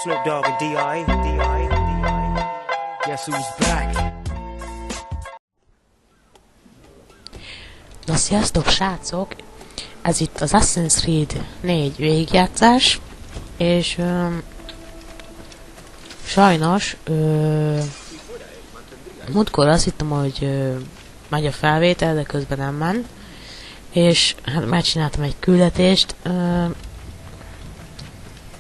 Snoop Dogg and D.I. Guess who's back? Na sziasztok srácok! Ez itt az Assassin's 4 végigjátszás, és sajnos múltkor azt hittem, hogy megy a felvétel, de közben nem ment, és hát megcsináltam egy küldetést.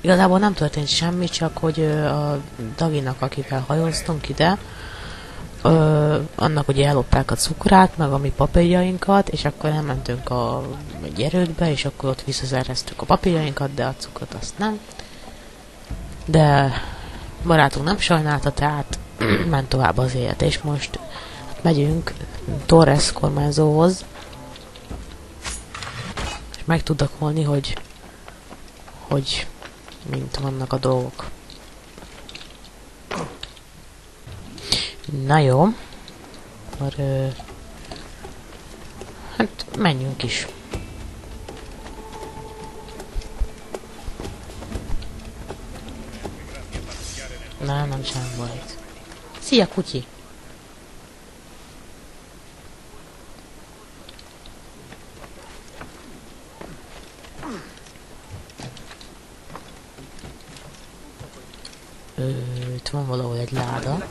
Igazából nem történt semmi, csak hogy a Daginak, akivel hajóztunk ide, annak ugye ellopták a cukrát, meg a mi papírjainkat, és akkor elmentünk egy erődbe, és akkor ott visszaszereztük a papírjainkat, de a cukrot azt nem. De barátunk nem sajnálta, tehát ment tovább az élet, és most hát megyünk Torres kormányzóhoz, és meg tudok holni, hogy mint vannak a dolgok. Na jó, akkor hát menjünk is. Nem semmi baj. Szia, kutyi! Itt van valahol egy láda.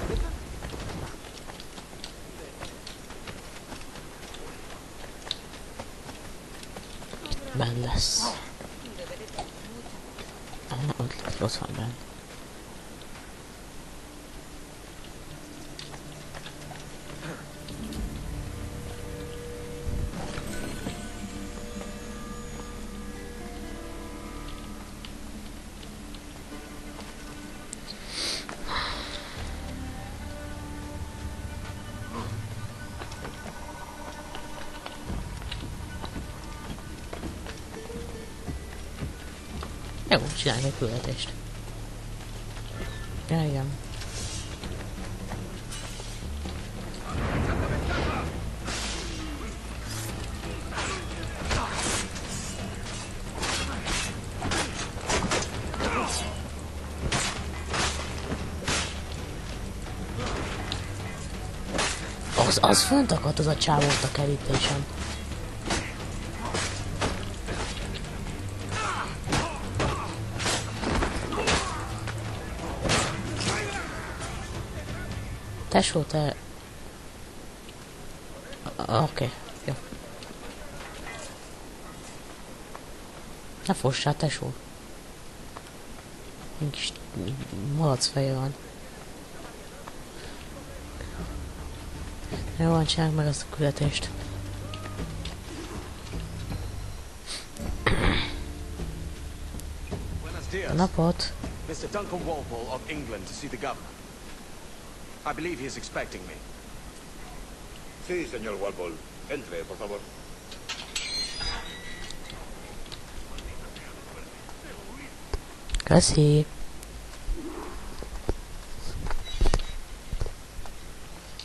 Itt benn lesz. Ott van benn. Jó, csinálj egy küldetést. Ja, igen. Az fönt akadt az a csávót a kerítésen. Tesó, te... Oké, jó. Ne fossál, tesó. Egy kis malac feje van. Jó van, csináljuk meg ezt a küldetést. A napot. I believe he is expecting me. Sí, señor Walpole. Entre, por favor. Köszi.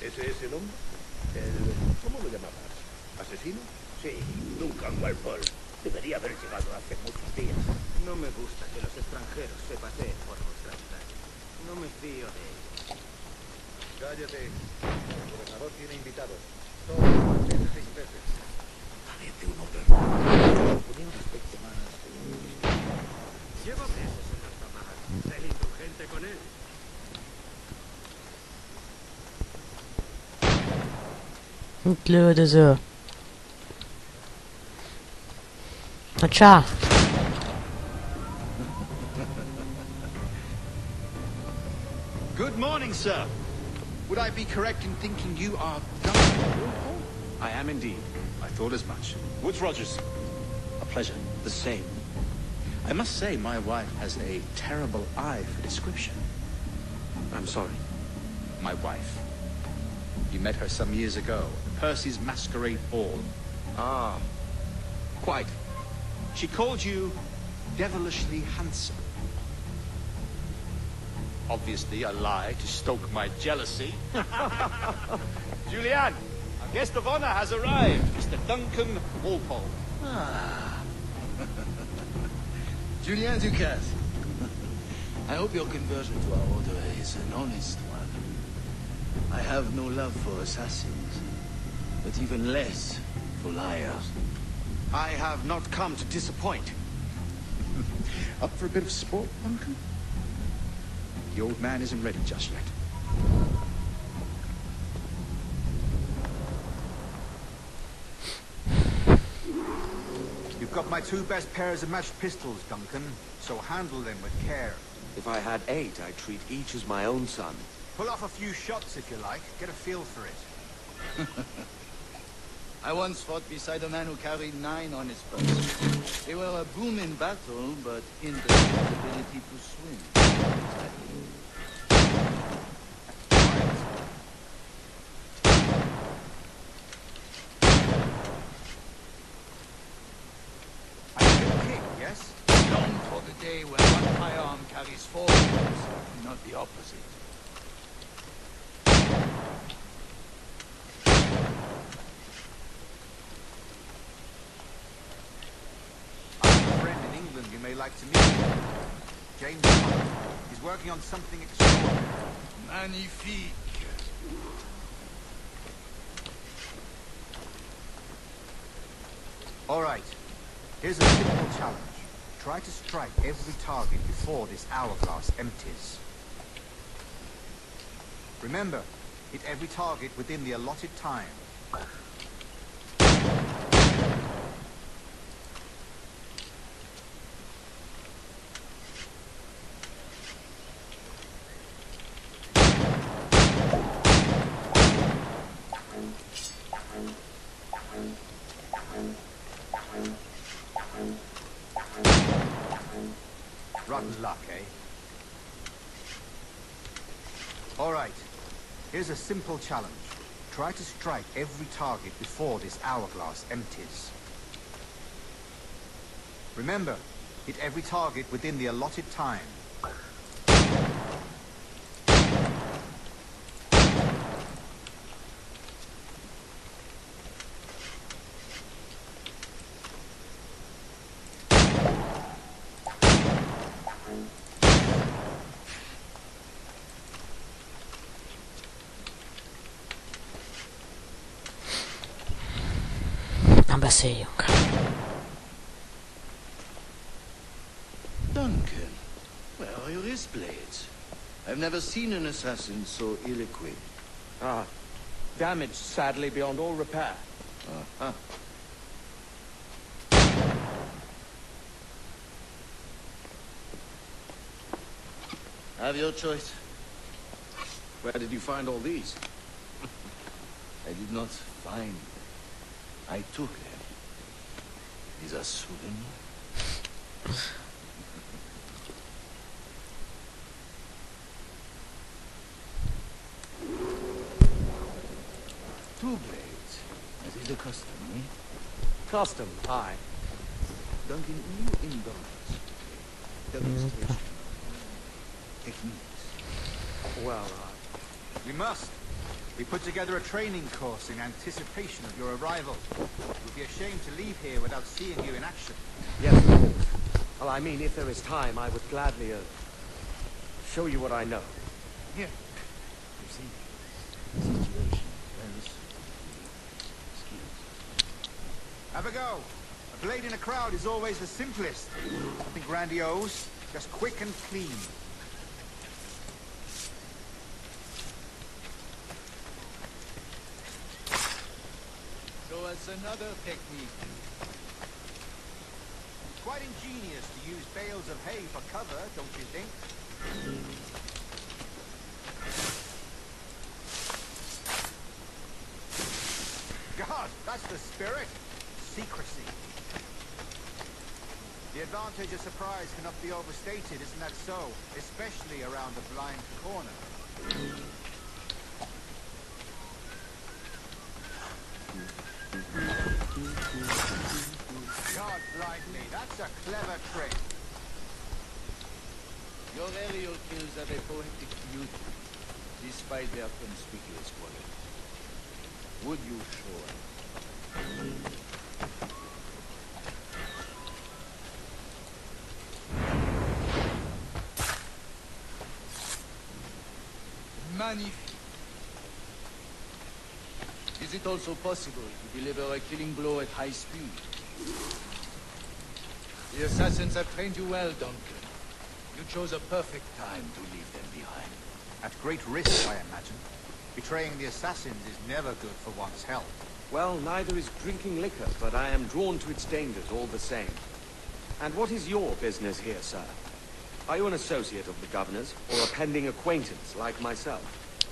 ¿Ese es el hombre? ¿Cómo lo llamabas? ¿Asesino? Sí, nunca Walpole. Debería haber llegado hace muchos días. No me gusta que los extranjeros se paseen por nuestra montaña. No me fío de ellos. Cállate. El gobernador tiene invitados. Todos los 6 veces. Parece un hombre raro. Ponía un aspecto más... Llevo meses en nuestra mar. Sé indulgente con él. Itt lődöző. Na csá! Good morning, sir. Would I be correct in thinking you are Duncan? I am indeed. I thought as much. Woods Rogers. A pleasure. The same. I must say my wife has a terrible eye for description. I'm sorry. My wife. You met her some years ago at Percy's masquerade ball. Ah, quite. She called you devilishly handsome. Obviously a lie to stoke my jealousy. Julianne, our guest of honor has arrived, Mr. Duncan Walpole. Ah. Julien Ducasse. I hope your conversion to our order is an honest one. I have no love for assassins, but even less for liars. I have not come to disappoint. Up for a bit of sport, Duncan? The old man isn't ready just yet. You've got my 2 best pairs of matched pistols, Duncan, so handle them with care. If I had 8, I'd treat each as my own son. Pull off a few shots if you like. Get a feel for it. I once fought beside a man who carried 9 on his person. They were a boom in battle, but hindered his ability to swim. I can kick, yes? Long for the day when one firearm carries 4 bullets, not the opposite. You may like to meet him. James Hunt. He's working on something extraordinary. Magnifique. All right. Here's a simple challenge. Try to strike every target before this hourglass empties. Remember, hit every target within the allotted time. Rotten luck, eh? All right. Here's a simple challenge. Try to strike every target before this hourglass empties. Remember, hit every target within the allotted time. Beszéljünk. Duncan, where are your wrist blades? I've never seen an assassin so ill-equipped. Ah, damaged sadly beyond all repair. Uh-huh. Have your choice. Where did you find all these? I did not find them. I took them. These are souvenirs. Two blades, as is the custom, eh? Custom, aye. Duncan, will you indulge demonstration of techniques? Well, We must. We put together a training course in anticipation of your arrival. We'd be ashamed to leave here without seeing you in action. yes. Well, I mean, if there is time, I would gladly show you what I know. Here. You see, the situation very skills. Have a go. A blade in a crowd is always the simplest. Nothing grandiose, just quick and clean. Show us another technique. Quite ingenious to use bales of hay for cover, don't you think? God, that's the spirit. Secrecy. The advantage of surprise cannot be overstated, isn't that so? Especially around a blind corner. God blind me, that's a clever trick. Your aerial kills have a poetic beauty, despite their conspicuous quality. Would you show us? Magnifique. Is it also possible to deliver a killing blow at high speed? The assassins have trained you well, Duncan. You chose a perfect time to leave them behind. At great risk, I imagine. Betraying the assassins is never good for one's health. Well, neither is drinking liquor, but I am drawn to its dangers all the same. And what is your business here, sir? Are you an associate of the governor's, or a pending acquaintance like myself?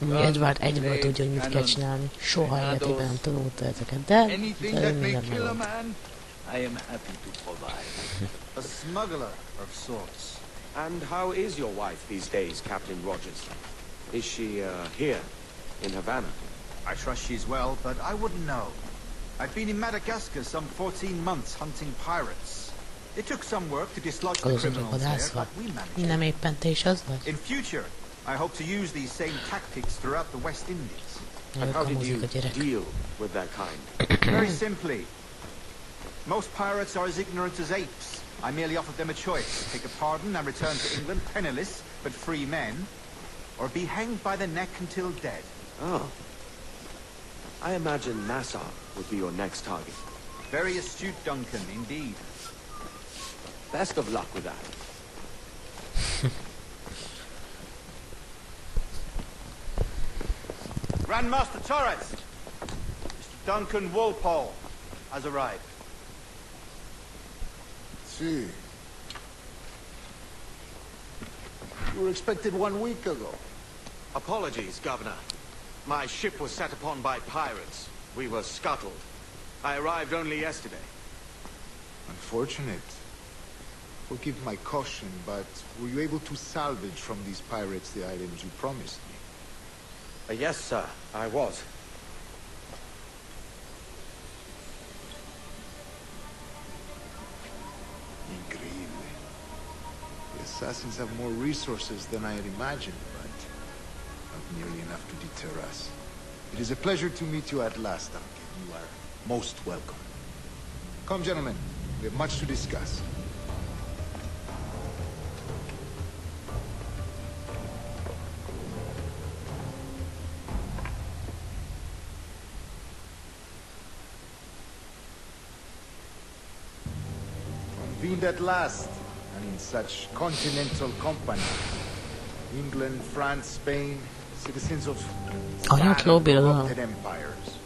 Edward egyből tudja, hogy mit kell csinálni. Soha életében nem tanulta ezeket, de Anything that may minden kill a megvan. man, I am happy to provide. A smuggler of sorts. And how is your wife these days, Captain Rogers? Is she, here, in Havana? I trust she's well, but I wouldn't know. I've been in Madagascar some 14 months hunting pirates. It took some work to dislodge the criminals there, but we managed it. Nem éppen te is az vagy? In future, I hope to use these same tactics throughout the West Indies. And how did you Kamuzik a gyerek. deal with that kind? Very simply. Most pirates are as ignorant as apes. I merely offered them a choice. Take a pardon and return to England penniless, but free men, or be hanged by the neck until dead. Oh. I imagine Nassau would be your next target. Very astute, Duncan, indeed. Best of luck with that. Grandmaster Torres! Mr. Duncan Walpole has arrived. See. You were expected 1 week ago. Apologies, Governor. My ship was set upon by pirates. We were scuttled. I arrived only yesterday. Unfortunate. Forgive my caution, but were you able to salvage from these pirates the items you promised me? Yes, sir, I was. Increíble. The Assassins have more resources than I had imagined, but not nearly enough to deter us. It is a pleasure to meet you at last, Duncan. You are most welcome. Come, gentlemen. We have much to discuss. Convened at last, and in such continental company. England, France, Spain, citizens of corrupted empires.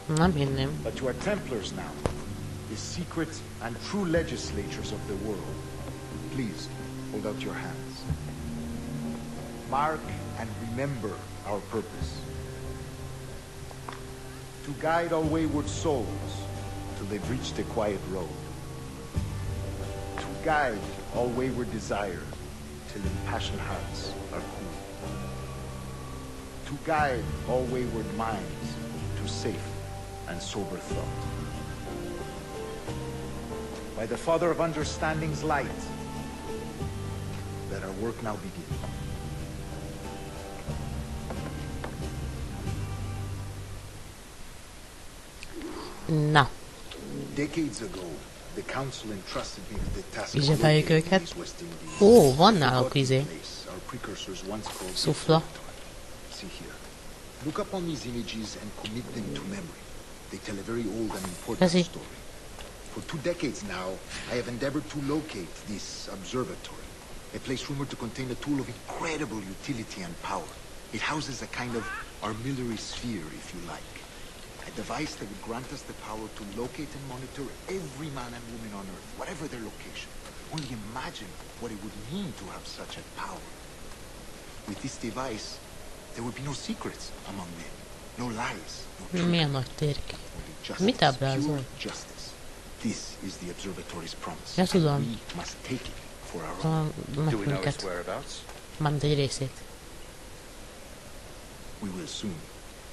Nem hinném. But you are Templars now, the secret and true legislators of the world. Please, hold out your hands. Mark and remember our purpose. To guide all wayward souls till they've reached the quiet road. To guide all wayward desires till impassioned hearts are cool. To guide all wayward minds to safe and sober thought. By the Father of Understanding's light, let our work now begin. Na, Decades ago, the council entrusted me with the task of Izsefeljük locating őket. these West Indies. Ó, van náluk Forgotten izé. place our precursors once called Szufla. See here. Look upon these images and commit them to memory. They tell a very old and important Teszi. story. For 2 decades now, I have endeavored to locate this observatory, a place rumored to contain a tool of incredible utility and power. It houses a kind of armillary sphere, if you like. A device that would grant us the power to locate and monitor every man and woman on Earth, whatever their location. Only imagine what it would mean to have such a power. With this device, there would be no secrets among men, no lies, no truth. Milyen nagy térkép. Only Mit justice, ábrázol? pure justice. This is the observatory's promise. Ja, tudom. We must take it for our own. Do we know its Nekünket. whereabouts? Mármint egy részét. We will soon.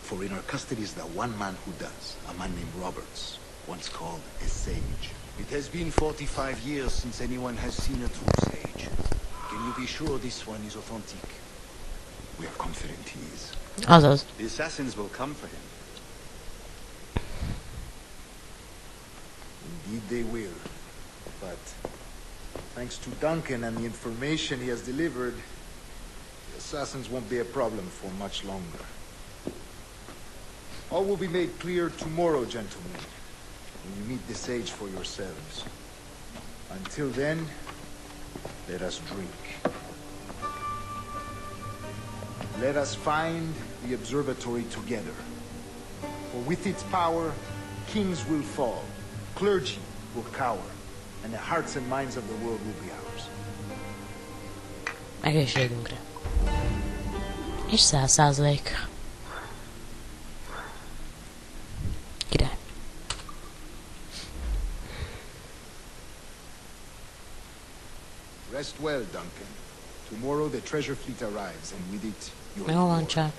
For in our custody is the one man who does, a man named Roberts, once called a sage. It has been 45 years since anyone has seen a true sage. Can you be sure this one is authentic? We are confident he is. Azaz. The assassins will come for him. Indeed they will. But thanks to Duncan and the information he has delivered, the Assassins won't be a problem for much longer. All will be made clear tomorrow, gentlemen, when you meet the sage for yourselves. Until then, let us drink. Let us find the observatory together. For with its power, kings will fall, clergy will cower, and the hearts and minds of the world will be ours. Egészségünkre. És 100%. Király. Rest well, Duncan. Tomorrow the treasure fleet arrives, and with it, your Jó van, reward. csak.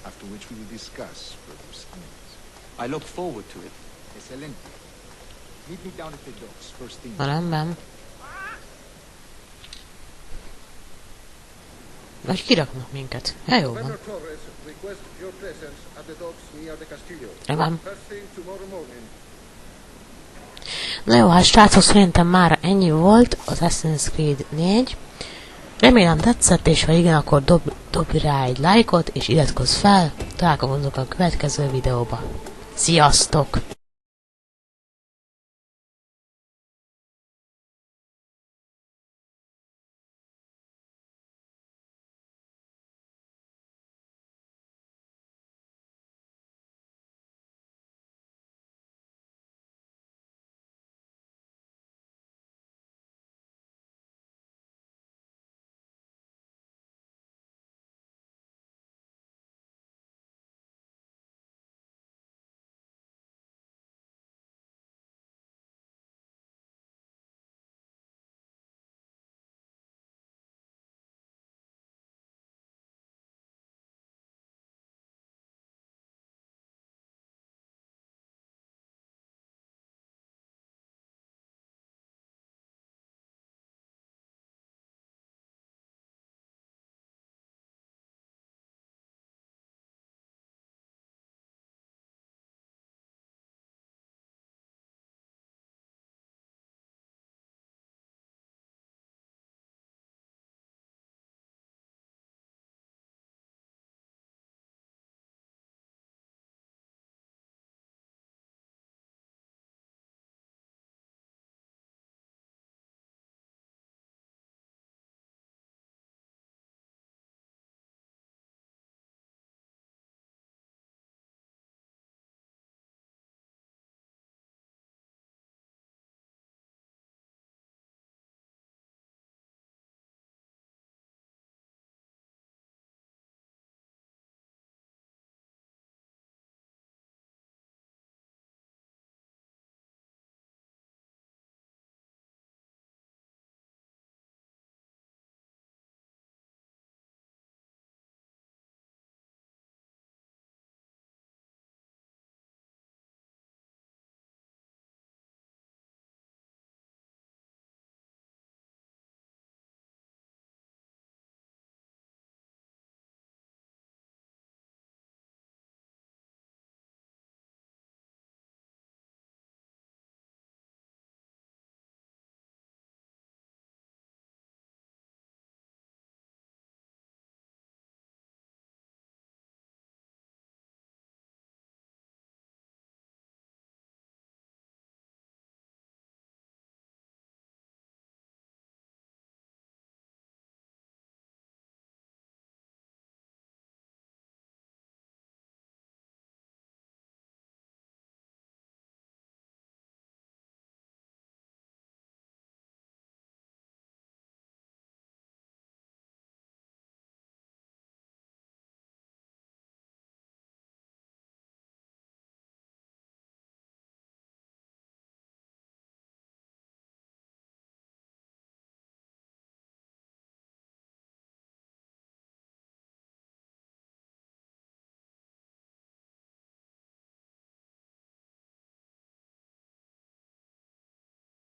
After which we will discuss further schemes. I look forward to it. Excelente. Meet me down at the docks first thing. Na nem. Vagy kiraknak minket. Ja, jó van. Torres request your presence at the docks near the castillo. Nem. First thing tomorrow morning. Na jó, hát srácok, szerintem már ennyi volt az Assassin's Creed 4. Remélem tetszett, és ha igen, akkor dobj rá egy lájkot, és iratkozz fel. Találkozunk a következő videóban. Sziasztok!